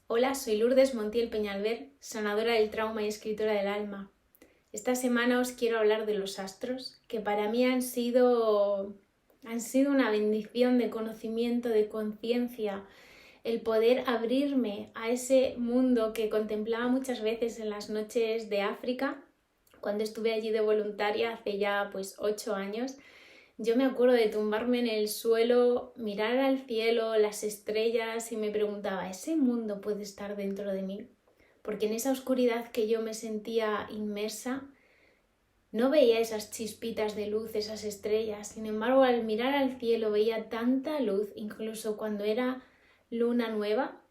Hola, soy Lourdes Montiel Peñalver, sanadora del trauma y escritora del alma. Esta semana os quiero hablar de los astros, que para mí han sido una bendición de conocimiento, de conciencia, el poder abrirme a ese mundo que contemplaba muchas veces en las noches de África, cuando estuve allí de voluntaria hace ya 8 años. Yo me acuerdo de tumbarme en el suelo, mirar al cielo, las estrellas y me preguntaba, ¿ese mundo puede estar dentro de mí? Porque en esa oscuridad que yo me sentía inmersa, no veía esas chispitas de luz, esas estrellas. Sin embargo, al mirar al cielo veía tanta luz, incluso cuando era luna nueva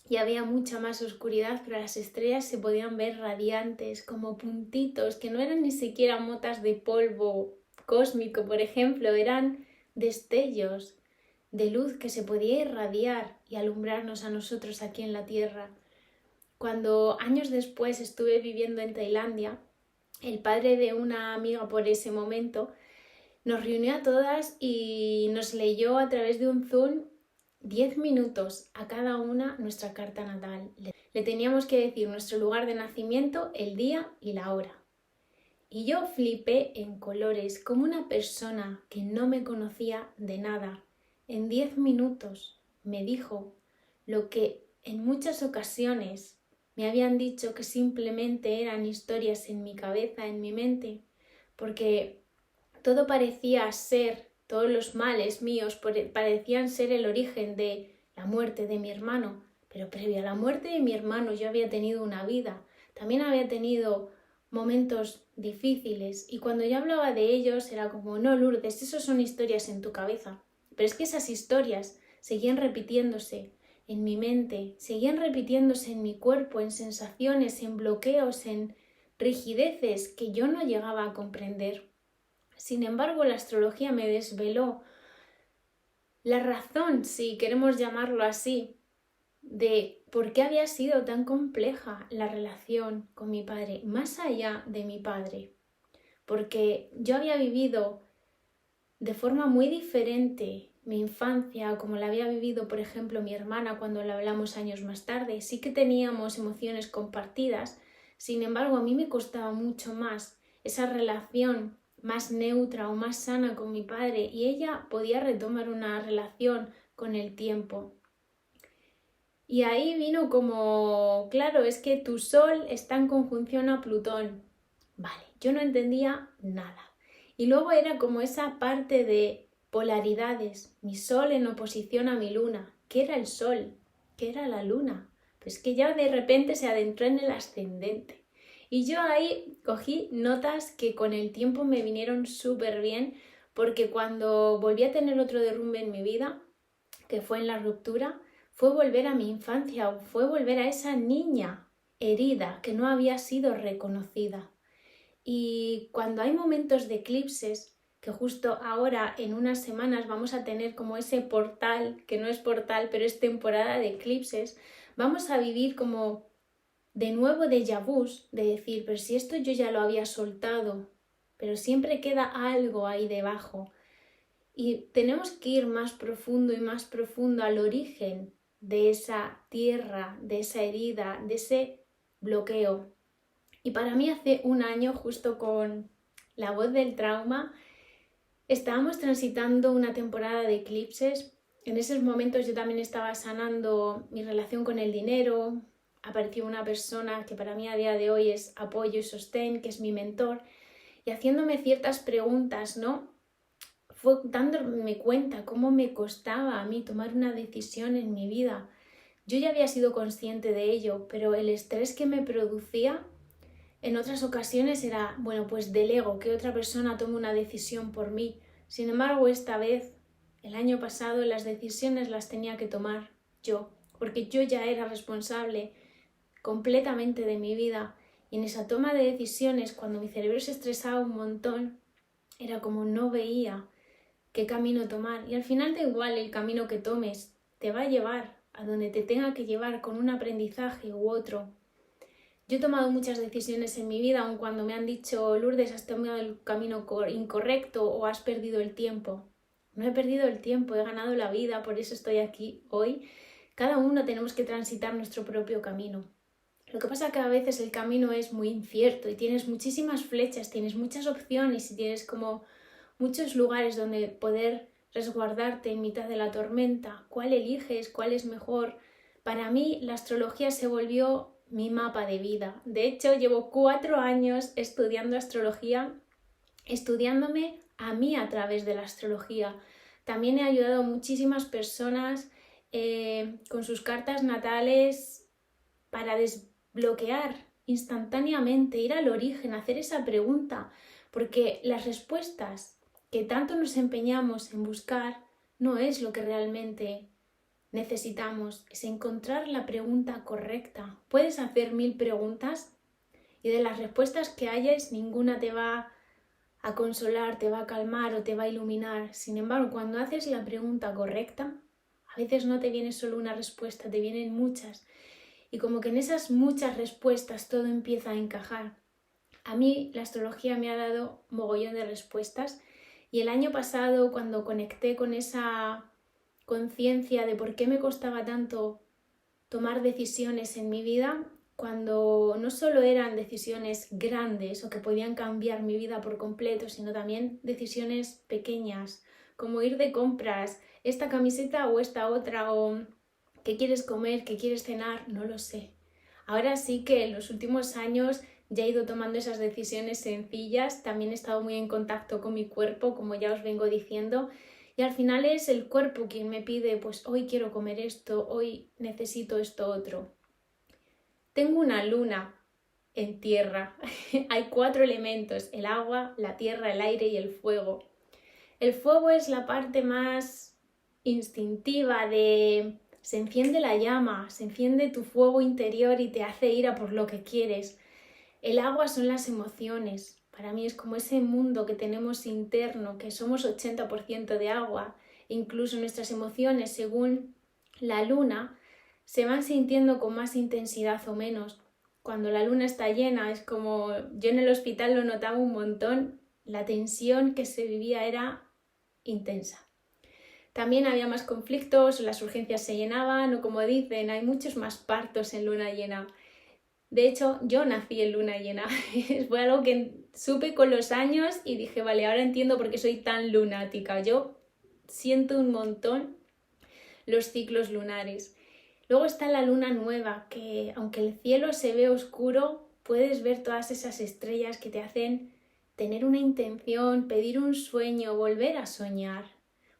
y había mucha más oscuridad, pero las estrellas se podían ver radiantes, como puntitos, que no eran ni siquiera motas de polvo cósmico, por ejemplo, eran destellos de luz que se podía irradiar y alumbrarnos a nosotros aquí en la Tierra. Cuando años después estuve viviendo en Tailandia, el padre de una amiga por ese momento nos reunió a todas y nos leyó a través de un Zoom 10 minutos a cada una nuestra carta natal. Le teníamos que decir nuestro lugar de nacimiento, el día y la hora. Y yo flipé en colores, como una persona que no me conocía de nada. En 10 minutos me dijo lo que en muchas ocasiones me habían dicho que simplemente eran historias en mi cabeza, en mi mente, porque todo parecía ser, todos los males míos parecían ser el origen de la muerte de mi hermano, pero previo a la muerte de mi hermano yo había tenido una vida, también había tenido momentos difíciles y cuando yo hablaba de ellos era como, no Lourdes, esos son historias en tu cabeza, pero es que esas historias seguían repitiéndose en mi mente, seguían repitiéndose en mi cuerpo, en sensaciones, en bloqueos, en rigideces que yo no llegaba a comprender. Sin embargo, la astrología me desveló la razón, si queremos llamarlo así, de por qué había sido tan compleja la relación con mi padre, más allá de mi padre. Porque yo había vivido de forma muy diferente mi infancia, como la había vivido, por ejemplo, mi hermana cuando la hablamos años más tarde. Sí que teníamos emociones compartidas, sin embargo, a mí me costaba mucho más esa relación más neutra o más sana con mi padre y ella podía retomar una relación con el tiempo. Y ahí vino como, claro, es que tu sol está en conjunción a Plutón. Vale, yo no entendía nada. Y luego era como esa parte de polaridades, mi sol en oposición a mi luna. ¿Qué era el sol? ¿Qué era la luna? Pues que ya de repente se adentró en el ascendente. Y yo ahí cogí notas que con el tiempo me vinieron súper bien, porque cuando volví a tener otro derrumbe en mi vida, que fue en la ruptura, fue volver a mi infancia, fue volver a esa niña herida que no había sido reconocida. Y cuando hay momentos de eclipses, que justo ahora en unas semanas vamos a tener como ese portal, que no es portal, pero es temporada de eclipses, vamos a vivir como de nuevo déjà vus, de decir, pero si esto yo ya lo había soltado, pero siempre queda algo ahí debajo. Y tenemos que ir más profundo y más profundo al origen de esa tierra, de esa herida, de ese bloqueo. Y para mí hace un año, justo con la voz del trauma, estábamos transitando una temporada de eclipses. En esos momentos yo también estaba sanando mi relación con el dinero. Apareció una persona que para mí a día de hoy es apoyo y sostén, que es mi mentor, y haciéndome ciertas preguntas, ¿no? Fue dándome cuenta cómo me costaba a mí tomar una decisión en mi vida. Yo ya había sido consciente de ello, pero el estrés que me producía en otras ocasiones era, bueno, pues delego que otra persona tome una decisión por mí. Sin embargo, esta vez, el año pasado, las decisiones las tenía que tomar yo, porque yo ya era responsable completamente de mi vida. Y en esa toma de decisiones, cuando mi cerebro se estresaba un montón, era como no veía qué camino tomar. Y al final da igual el camino que tomes, te va a llevar a donde te tenga que llevar con un aprendizaje u otro. Yo he tomado muchas decisiones en mi vida, aun cuando me han dicho, Lourdes, has tomado el camino incorrecto o has perdido el tiempo. No he perdido el tiempo, he ganado la vida, por eso estoy aquí hoy. Cada uno tenemos que transitar nuestro propio camino. Lo que pasa es que a veces el camino es muy incierto y tienes muchísimas flechas, tienes muchas opciones y tienes como muchos lugares donde poder resguardarte en mitad de la tormenta. ¿Cuál eliges? ¿Cuál es mejor? Para mí la astrología se volvió mi mapa de vida. De hecho, llevo 4 años estudiando astrología, estudiándome a mí a través de la astrología. También he ayudado a muchísimas personas con sus cartas natales para desbloquear instantáneamente, ir al origen, hacer esa pregunta, porque las respuestas que tanto nos empeñamos en buscar no es lo que realmente necesitamos, es encontrar la pregunta correcta. Puedes hacer 1000 preguntas y de las respuestas que hayas ninguna te va a consolar, te va a calmar o te va a iluminar. Sin embargo, cuando haces la pregunta correcta, a veces no te viene solo una respuesta, te vienen muchas. Y como que en esas muchas respuestas todo empieza a encajar. A mí la astrología me ha dado mogollón de respuestas y el año pasado, cuando conecté con esa conciencia de por qué me costaba tanto tomar decisiones en mi vida, cuando no solo eran decisiones grandes o que podían cambiar mi vida por completo, sino también decisiones pequeñas, como ir de compras, esta camiseta o esta otra, o qué quieres comer, qué quieres cenar, no lo sé. Ahora sí que en los últimos años ya he ido tomando esas decisiones sencillas, también he estado muy en contacto con mi cuerpo, como ya os vengo diciendo, y al final es el cuerpo quien me pide, pues hoy quiero comer esto, hoy necesito esto otro. Tengo una luna en tierra. Hay 4 elementos, el agua, la tierra, el aire y el fuego. El fuego es la parte más instintiva se enciende la llama, se enciende tu fuego interior y te hace ir a por lo que quieres. El agua son las emociones. Para mí es como ese mundo que tenemos interno, que somos 80% de agua. Incluso nuestras emociones, según la luna, se van sintiendo con más intensidad o menos. Cuando la luna está llena, es como yo en el hospital lo notaba un montón, la tensión que se vivía era intensa. También había más conflictos, las urgencias se llenaban o como dicen, hay muchos más partos en luna llena. De hecho, yo nací en luna llena. Fue algo que supe con los años y dije, vale, ahora entiendo por qué soy tan lunática. Yo siento un montón los ciclos lunares. Luego está la luna nueva, que aunque el cielo se ve oscuro, puedes ver todas esas estrellas que te hacen tener una intención, pedir un sueño, volver a soñar.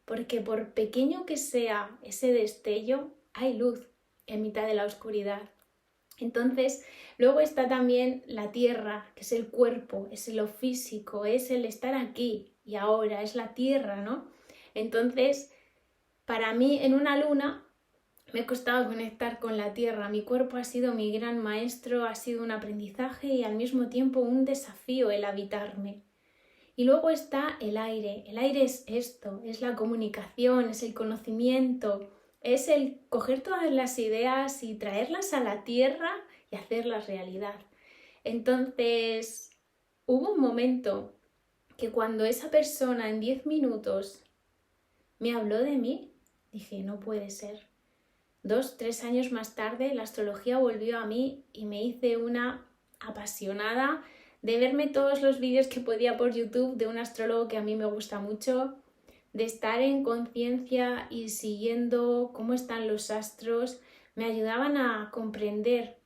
Porque por pequeño que sea ese destello, hay luz en mitad de la oscuridad. Entonces, luego está también la tierra, que es el cuerpo, es lo físico, es el estar aquí y ahora, es la tierra, ¿no? Entonces, para mí en una luna me costaba conectar con la tierra. Mi cuerpo ha sido mi gran maestro, ha sido un aprendizaje y al mismo tiempo un desafío el habitarme. Y luego está el aire. El aire es esto, es la comunicación, es el conocimiento, es el coger todas las ideas y traerlas a la tierra y hacerlas realidad. Entonces, hubo un momento que cuando esa persona en 10 minutos me habló de mí, dije, no puede ser. 2, 3 años más tarde, la astrología volvió a mí y me hice una apasionada de verme todos los vídeos que podía por YouTube de un astrólogo que a mí me gusta mucho, de estar en conciencia y siguiendo cómo están los astros, me ayudaban a comprender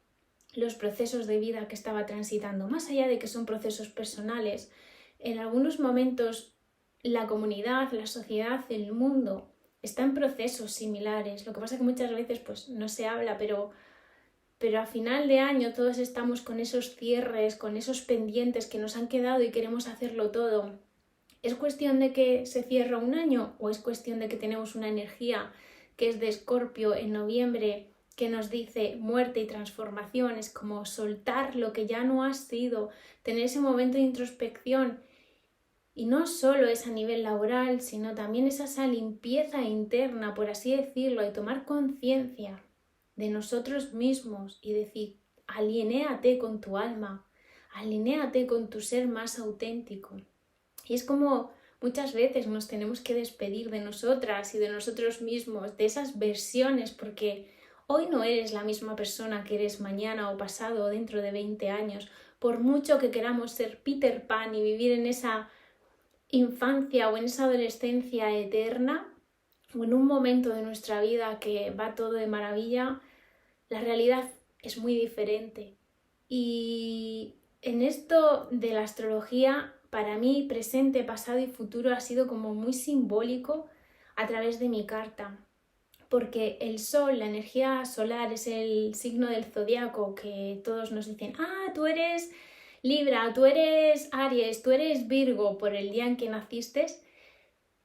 los procesos de vida que estaba transitando, más allá de que son procesos personales. En algunos momentos la comunidad, la sociedad, el mundo está en procesos similares. Lo que pasa es que muchas veces pues, no se habla, pero a final de año todos estamos con esos cierres, con esos pendientes que nos han quedado y queremos hacerlo todo. ¿Es cuestión de que se cierra un año o es cuestión de que tenemos una energía que es de Escorpio en noviembre que nos dice muerte y transformación? Es como soltar lo que ya no ha sido, tener ese momento de introspección. Y no solo es a nivel laboral, sino también es esa limpieza interna, por así decirlo, y tomar conciencia de nosotros mismos y decir, alinéate con tu alma, alinéate con tu ser más auténtico. Y es como muchas veces nos tenemos que despedir de nosotras y de nosotros mismos, de esas versiones, porque Hoy no eres la misma persona que eres mañana o pasado o dentro de 20 años. Por mucho que queramos ser Peter Pan y vivir en esa infancia o en esa adolescencia eterna, o en un momento de nuestra vida que va todo de maravilla, la realidad es muy diferente. Y en esto de la astrología, para mí presente, pasado y futuro ha sido como muy simbólico a través de mi carta. Porque el sol, la energía solar, es el signo del zodiaco que todos nos dicen, tú eres Libra, tú eres Aries, tú eres Virgo por el día en que naciste.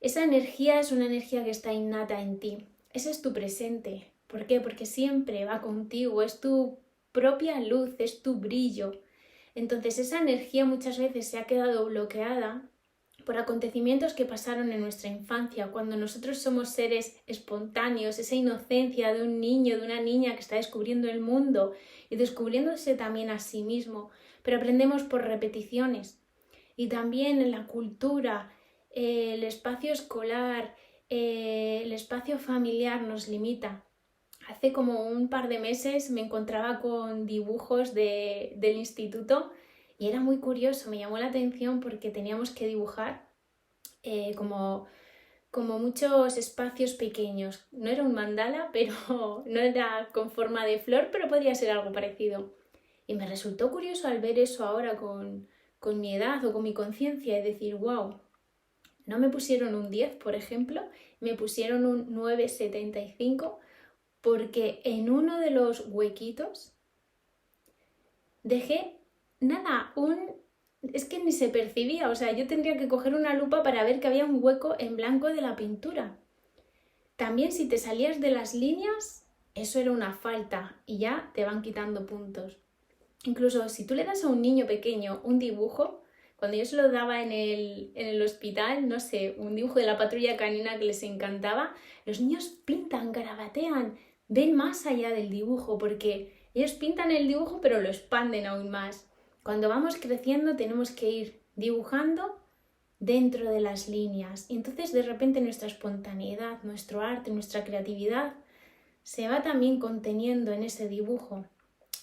Esa energía es una energía que está innata en ti. Ese es tu presente. ¿Por qué? Porque siempre va contigo, es tu propia luz, es tu brillo. Entonces esa energía muchas veces se ha quedado bloqueada por acontecimientos que pasaron en nuestra infancia, cuando nosotros somos seres espontáneos, esa inocencia de un niño, de una niña que está descubriendo el mundo y descubriéndose también a sí mismo, pero aprendemos por repeticiones. Y también en la cultura, el espacio escolar, el espacio familiar nos limita. Hace como un par de meses me encontraba con dibujos del instituto y era muy curioso, me llamó la atención porque teníamos que dibujar como muchos espacios pequeños. No era un mandala, pero no era con forma de flor, pero podría ser algo parecido. Y me resultó curioso al ver eso ahora con mi edad o con mi conciencia y decir, wow, no me pusieron un 10, por ejemplo, me pusieron un 9,75 porque en uno de los huequitos dejé nada, es que ni se percibía, o sea, yo tendría que coger una lupa para ver que había un hueco en blanco de la pintura. También si te salías de las líneas, eso era una falta y ya te van quitando puntos. Incluso si tú le das a un niño pequeño un dibujo, cuando yo se lo daba en el hospital, no sé, un dibujo de la patrulla canina que les encantaba, los niños pintan, garabatean, ven más allá del dibujo porque ellos pintan el dibujo pero lo expanden aún más. Cuando vamos creciendo tenemos que ir dibujando dentro de las líneas y entonces de repente nuestra espontaneidad, nuestro arte, nuestra creatividad se va también conteniendo en ese dibujo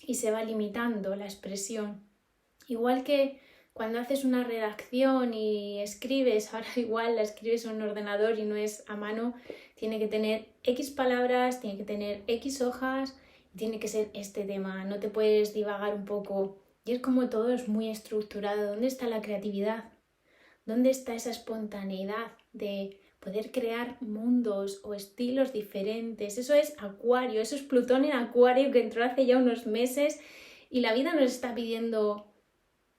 y se va limitando la expresión. Igual que cuando haces una redacción y escribes, ahora igual la escribes en un ordenador y no es a mano, tiene que tener X palabras, tiene que tener X hojas y tiene que ser este tema, no te puedes divagar un poco. Y es como todo es muy estructurado. ¿Dónde está la creatividad? ¿Dónde está esa espontaneidad de poder crear mundos o estilos diferentes? Eso es Acuario, eso es Plutón en Acuario que entró hace ya unos meses y la vida nos está pidiendo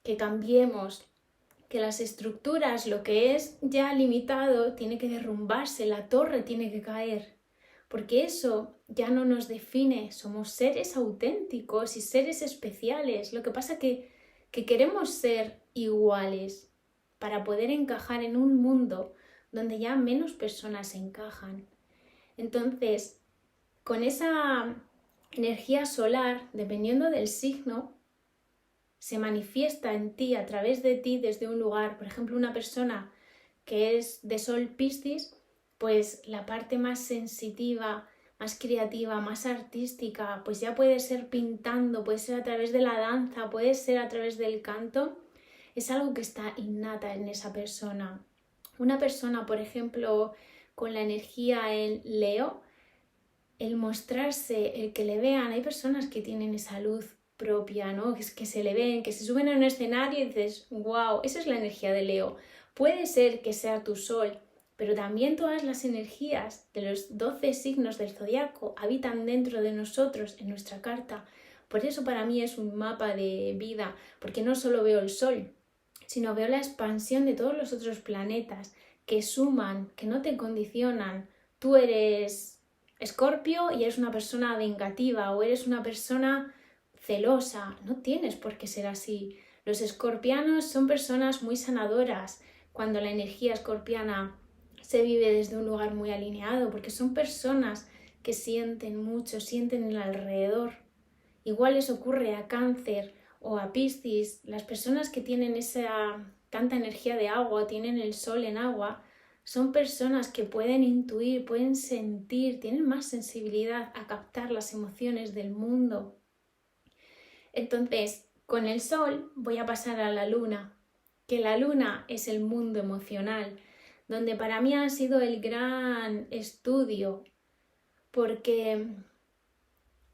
que cambiemos, que las estructuras, lo que es ya limitado, tiene que derrumbarse, la torre tiene que caer, porque eso ya no nos define, somos seres auténticos y seres especiales. Lo que pasa que queremos ser iguales para poder encajar en un mundo donde ya menos personas encajan. Entonces, con esa energía solar, dependiendo del signo, se manifiesta en ti, a través de ti, desde un lugar. Por ejemplo, una persona que es de Sol Piscis, pues la parte más sensitiva, más creativa, más artística, pues ya puede ser pintando, puede ser a través de la danza, puede ser a través del canto. Es algo que está innata en esa persona. Una persona, por ejemplo, con la energía en Leo, el mostrarse, el que le vean, hay personas que tienen esa luz propia, ¿no? Que se le ven, que se suben a un escenario y dices, wow, esa es la energía de Leo. Puede ser que sea tu sol, pero también todas las energías de los 12 signos del zodiaco habitan dentro de nosotros, en nuestra carta. Por eso para mí es un mapa de vida, porque no solo veo el sol, sino veo la expansión de todos los otros planetas que suman, que no te condicionan. Tú eres Escorpio y eres una persona vengativa o eres una persona celosa. No tienes por qué ser así. Los escorpianos son personas muy sanadoras cuando la energía escorpiana se vive desde un lugar muy alineado, porque son personas que sienten mucho, sienten el alrededor. Igual les ocurre a Cáncer o a Piscis, las personas que tienen esa tanta energía de agua, tienen el sol en agua, son personas que pueden intuir, pueden sentir, tienen más sensibilidad a captar las emociones del mundo. Entonces, con el Sol voy a pasar a la Luna, que la Luna es el mundo emocional, donde para mí ha sido el gran estudio, porque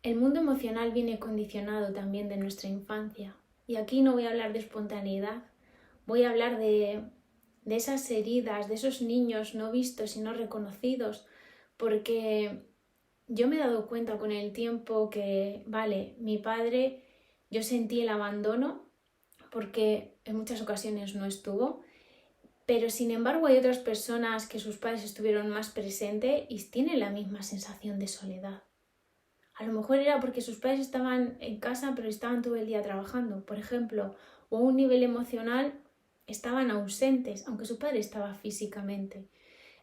el mundo emocional viene condicionado también de nuestra infancia. Y aquí no voy a hablar de espontaneidad, voy a hablar de esas heridas, de esos niños no vistos y no reconocidos, porque yo me he dado cuenta con el tiempo que, vale, mi padre, yo sentí el abandono porque en muchas ocasiones no estuvo, pero sin embargo hay otras personas que sus padres estuvieron más presentes y tienen la misma sensación de soledad. A lo mejor era porque sus padres estaban en casa pero estaban todo el día trabajando, por ejemplo, o a un nivel emocional estaban ausentes, aunque su padre estaba físicamente.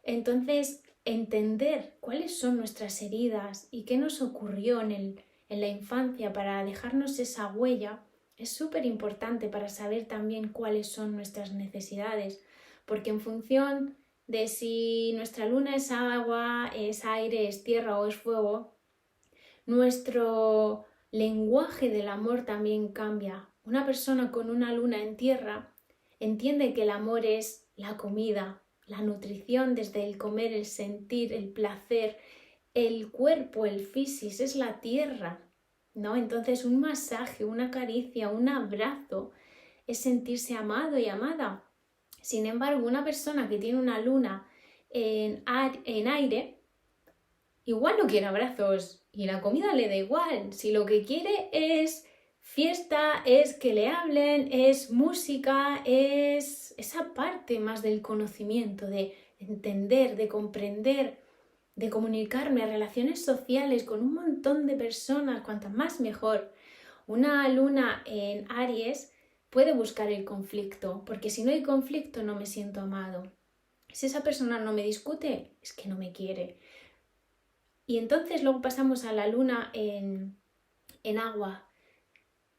Entonces, entender cuáles son nuestras heridas y qué nos ocurrió en la infancia para dejarnos esa huella es súper importante para saber también cuáles son nuestras necesidades, porque en función de si nuestra luna es agua, es aire, es tierra o es fuego, nuestro lenguaje del amor también cambia. Una persona con una luna en tierra entiende que el amor es la comida, la nutrición desde el comer, el sentir, el placer, el cuerpo, el fisis, es la tierra, ¿no? Entonces un masaje, una caricia, un abrazo es sentirse amado y amada. Sin embargo, una persona que tiene una luna en aire, igual no quiere abrazos y la comida le da igual. Si lo que quiere es fiesta, es que le hablen, es música, es esa parte más del conocimiento, de entender, de comprender, de comunicarme, relaciones sociales con un montón de personas, cuantas más mejor. Una luna en Aries puede buscar el conflicto, porque si no hay conflicto no me siento amado. Si esa persona no me discute, es que no me quiere. Y entonces luego pasamos a la luna en agua,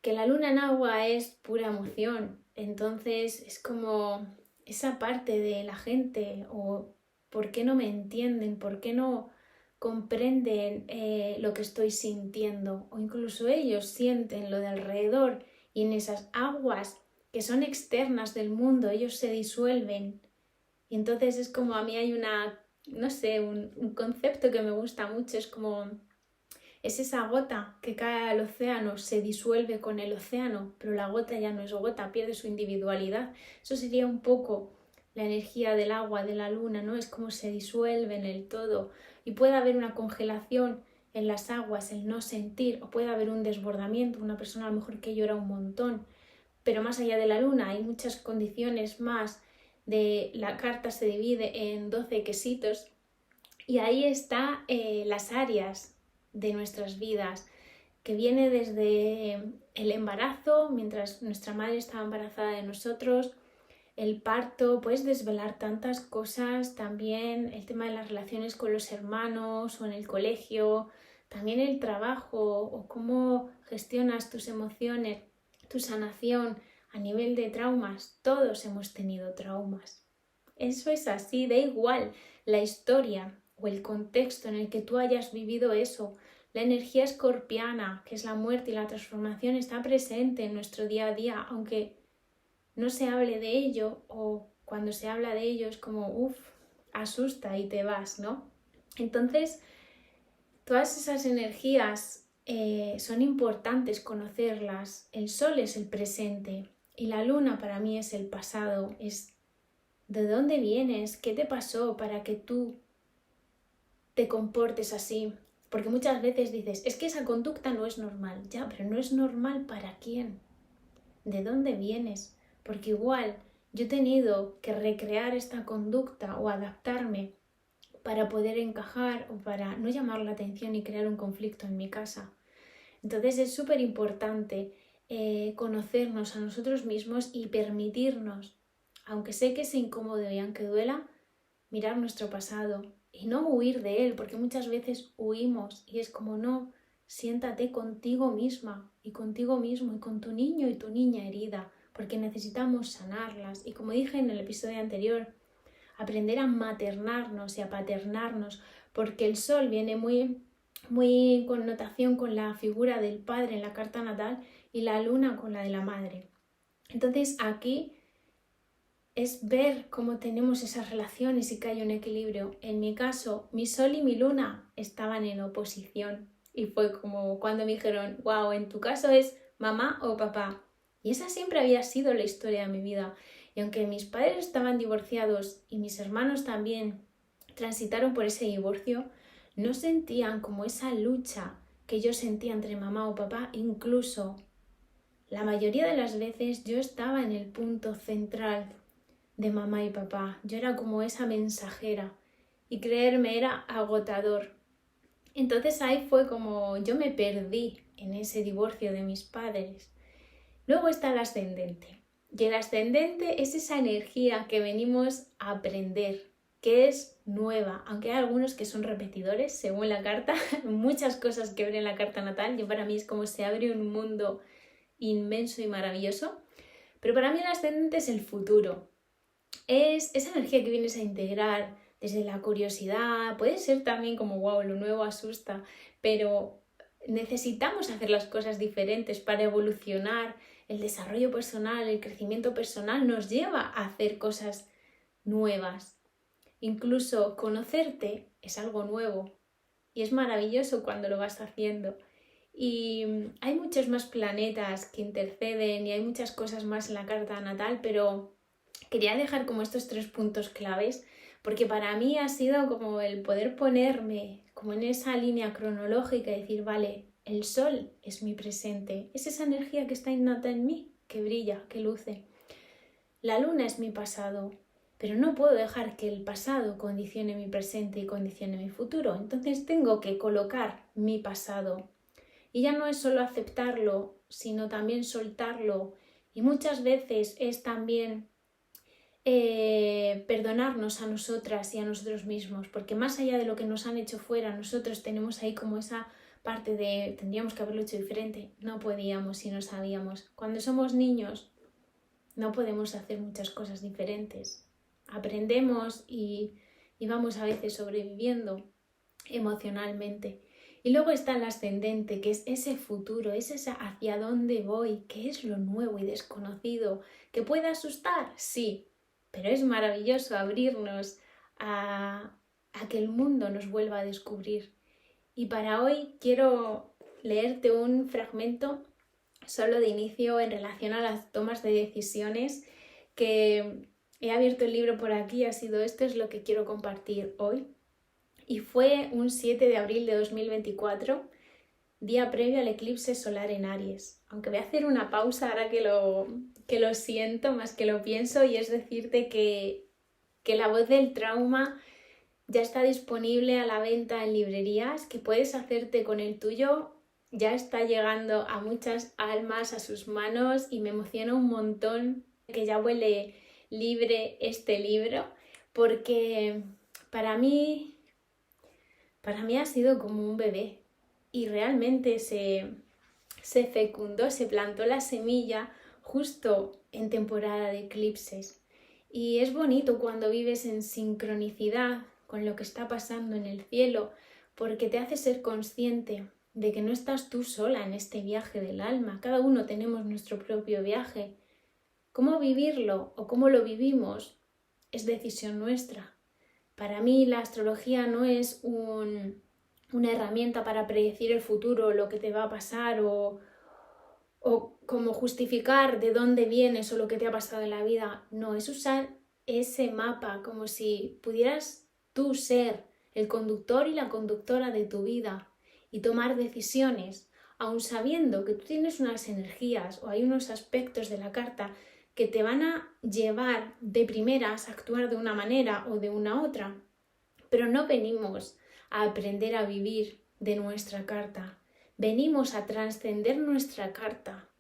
que la luna en agua es pura emoción. Entonces es como esa parte de la gente, o por qué no me entienden, por qué no comprenden lo que estoy sintiendo, o incluso ellos sienten lo de alrededor y en esas aguas que son externas del mundo, ellos se disuelven. Y entonces es como a mí hay no sé, un concepto que me gusta mucho, es como es esa gota que cae al océano, se disuelve con el océano, pero la gota ya no es gota, pierde su individualidad. Eso sería un poco la energía del agua, de la luna, ¿no? Es como se disuelve en el todo y puede haber una congelación en las aguas, el no sentir, o puede haber un desbordamiento, una persona a lo mejor que llora un montón, pero más allá de la luna hay muchas condiciones más. La carta se divide en 12 quesitos y ahí está las áreas de nuestras vidas, que viene desde el embarazo, mientras nuestra madre estaba embarazada de nosotros, el parto, puedes desvelar tantas cosas, también el tema de las relaciones con los hermanos o en el colegio, también el trabajo o cómo gestionas tus emociones, tu sanación a nivel de traumas. Todos hemos tenido traumas. Eso es así, da igual la historia o el contexto en el que tú hayas vivido eso. La energía escorpiana, que es la muerte y la transformación, está presente en nuestro día a día, aunque no se hable de ello, o cuando se habla de ello es como, asusta y te vas, ¿no? Entonces, todas esas energías son importantes conocerlas. El sol es el presente y la luna para mí es el pasado, es de dónde vienes, qué te pasó para que tú te comportes así. Porque muchas veces dices, es que esa conducta no es normal. Ya, pero no es normal ¿para quién? ¿De dónde vienes? Porque igual yo he tenido que recrear esta conducta o adaptarme para poder encajar o para no llamar la atención y crear un conflicto en mi casa. Entonces es súper importante conocernos a nosotros mismos y permitirnos, aunque sé que es incómodo y aunque duela, mirar nuestro pasado y no huir de él, porque muchas veces huimos y es como no, siéntate contigo misma y contigo mismo y con tu niño y tu niña herida, porque necesitamos sanarlas. Y como dije en el episodio anterior, aprender a maternarnos y a paternarnos, porque el sol viene muy en connotación con la figura del padre en la carta natal y la luna con la de la madre. Entonces aquí es ver cómo tenemos esas relaciones y que hay un equilibrio. En mi caso, mi sol y mi luna estaban en oposición y fue como cuando me dijeron, wow, en tu caso es mamá o papá. Y esa siempre había sido la historia de mi vida. Y aunque mis padres estaban divorciados y mis hermanos también transitaron por ese divorcio, no sentían como esa lucha que yo sentía entre mamá o papá. Incluso la mayoría de las veces yo estaba en el punto central de mamá y papá. Yo era como esa mensajera y creerme era agotador. Entonces ahí fue como yo me perdí en ese divorcio de mis padres. Luego está el ascendente. Y el ascendente es esa energía que venimos a aprender, que es nueva, aunque hay algunos que son repetidores según la carta, muchas cosas que ver en la carta natal. Yo para mí es como se abre un mundo inmenso y maravilloso. Pero para mí el ascendente es el futuro. Es esa energía que vienes a integrar desde la curiosidad, puede ser también como wow, lo nuevo asusta, pero necesitamos hacer las cosas diferentes para evolucionar. El desarrollo personal, el crecimiento personal nos lleva a hacer cosas nuevas. Incluso conocerte es algo nuevo y es maravilloso cuando lo vas haciendo. Y hay muchos más planetas que interceden y hay muchas cosas más en la carta natal, pero quería dejar como estos 3 puntos claves porque para mí ha sido como el poder ponerme como en esa línea cronológica y decir, vale, el sol es mi presente, es esa energía que está innata en mí, que brilla, que luce. La luna es mi pasado, pero no puedo dejar que el pasado condicione mi presente y condicione mi futuro. Entonces tengo que colocar mi pasado. Y ya no es solo aceptarlo, sino también soltarlo. Y muchas veces es también perdonarnos a nosotras y a nosotros mismos, porque más allá de lo que nos han hecho fuera, nosotros tenemos ahí como esa parte de tendríamos que haberlo hecho diferente, no podíamos si no sabíamos. Cuando somos niños no podemos hacer muchas cosas diferentes, aprendemos y vamos a veces sobreviviendo emocionalmente. Y luego está el ascendente, que es ese futuro, es esa hacia dónde voy, que es lo nuevo y desconocido, que puede asustar, sí, pero es maravilloso abrirnos a que el mundo nos vuelva a descubrir. Y para hoy quiero leerte un fragmento solo de inicio en relación a las tomas de decisiones, que he abierto el libro por aquí, ha sido esto es lo que quiero compartir hoy. Y fue un 7 de abril de 2024, día previo al eclipse solar en Aries. Aunque voy a hacer una pausa ahora que lo siento más que lo pienso, y es decirte que La voz del trauma ya está disponible a la venta en librerías, que puedes hacerte con el tuyo. Ya está llegando a muchas almas a sus manos y me emociona un montón que ya huele libre este libro, porque para mí ha sido como un bebé y realmente se fecundó, se plantó la semilla justo en temporada de eclipses. Y es bonito cuando vives en sincronicidad con lo que está pasando en el cielo, porque te hace ser consciente de que no estás tú sola en este viaje del alma. Cada uno tenemos nuestro propio viaje. Cómo vivirlo o cómo lo vivimos es decisión nuestra. Para mí la astrología no es una herramienta para predecir el futuro, lo que te va a pasar o como justificar de dónde vienes o lo que te ha pasado en la vida. No, es usar ese mapa como si pudieras tú ser el conductor y la conductora de tu vida y tomar decisiones, aun sabiendo que tú tienes unas energías o hay unos aspectos de la carta que te van a llevar de primeras a actuar de una manera o de una otra, pero no venimos a aprender a vivir de nuestra carta, venimos a trascender nuestra carta.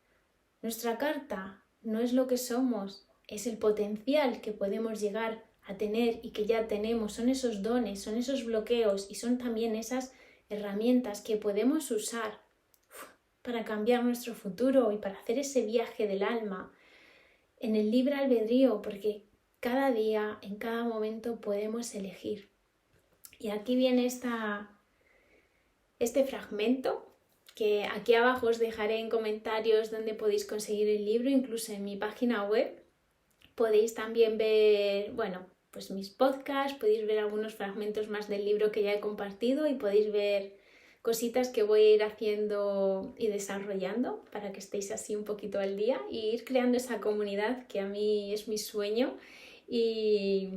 Nuestra carta no es lo que somos, es el potencial que podemos llegar a tener y que ya tenemos, son esos dones, son esos bloqueos y son también esas herramientas que podemos usar para cambiar nuestro futuro y para hacer ese viaje del alma en el libre albedrío, porque cada día, en cada momento podemos elegir. Y aquí viene este fragmento, que aquí abajo os dejaré en comentarios donde podéis conseguir el libro, incluso en mi página web. Podéis también ver, pues mis podcasts, podéis ver algunos fragmentos más del libro que ya he compartido y podéis ver cositas que voy a ir haciendo y desarrollando para que estéis así un poquito al día y ir creando esa comunidad que a mí es mi sueño y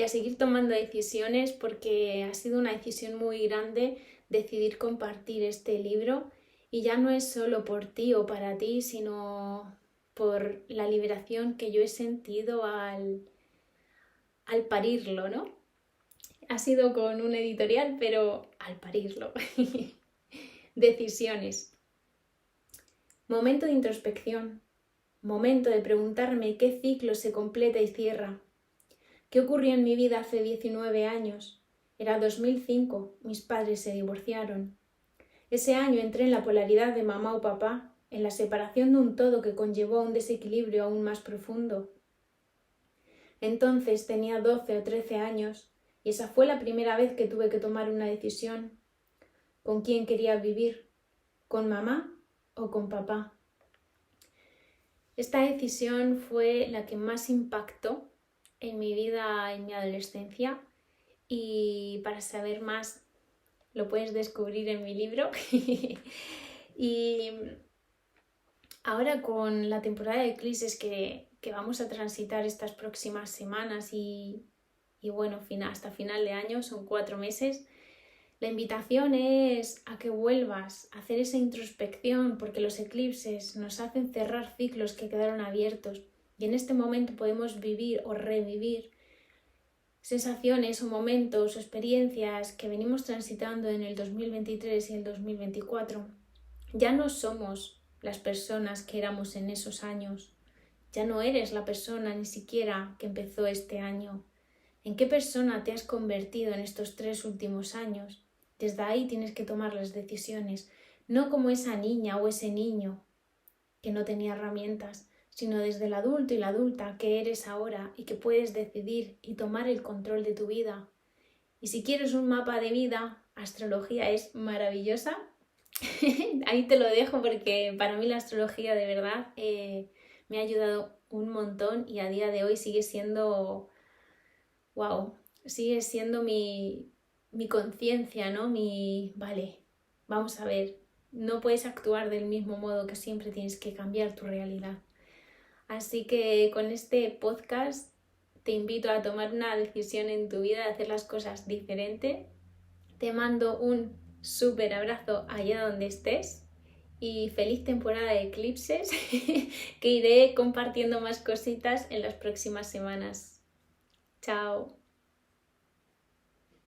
a seguir tomando decisiones, porque ha sido una decisión muy grande decidir compartir este libro, y ya no es solo por ti o para ti, sino por la liberación que yo he sentido al parirlo, ¿no? Ha sido con un editorial, pero al parirlo. Decisiones. Momento de introspección. Momento de preguntarme qué ciclo se completa y cierra. ¿Qué ocurrió en mi vida hace 19 años? Era 2005, mis padres se divorciaron. Ese año entré en la polaridad de mamá o papá, en la separación de un todo que conllevó a un desequilibrio aún más profundo. Entonces tenía 12 o 13 años y esa fue la primera vez que tuve que tomar una decisión. ¿Con quién quería vivir? ¿Con mamá o con papá? Esta decisión fue la que más impactó en mi vida, en mi adolescencia, y para saber más lo puedes descubrir en mi libro. Y ahora con la temporada de eclipses que vamos a transitar estas próximas semanas y bueno, hasta final de año, son 4 meses, la invitación es a que vuelvas a hacer esa introspección, porque los eclipses nos hacen cerrar ciclos que quedaron abiertos y en este momento podemos vivir o revivir sensaciones o momentos o experiencias que venimos transitando en el 2023 y el 2024. Ya no somos las personas que éramos en esos años. Ya no eres la persona ni siquiera que empezó este año. ¿En qué persona te has convertido en estos 3 últimos años? Desde ahí tienes que tomar las decisiones, no como esa niña o ese niño que no tenía herramientas, sino desde el adulto y la adulta que eres ahora y que puedes decidir y tomar el control de tu vida. Y si quieres un mapa de vida, astrología es maravillosa. Ahí te lo dejo, porque para mí la astrología de verdad me ha ayudado un montón y a día de hoy sigue siendo, sigue siendo mi conciencia, ¿no? Vale, vamos a ver, no puedes actuar del mismo modo, que siempre tienes que cambiar tu realidad. Así que con este podcast te invito a tomar una decisión en tu vida, de hacer las cosas diferente. Te mando un súper abrazo allá donde estés y feliz temporada de eclipses que iré compartiendo más cositas en las próximas semanas. Chao.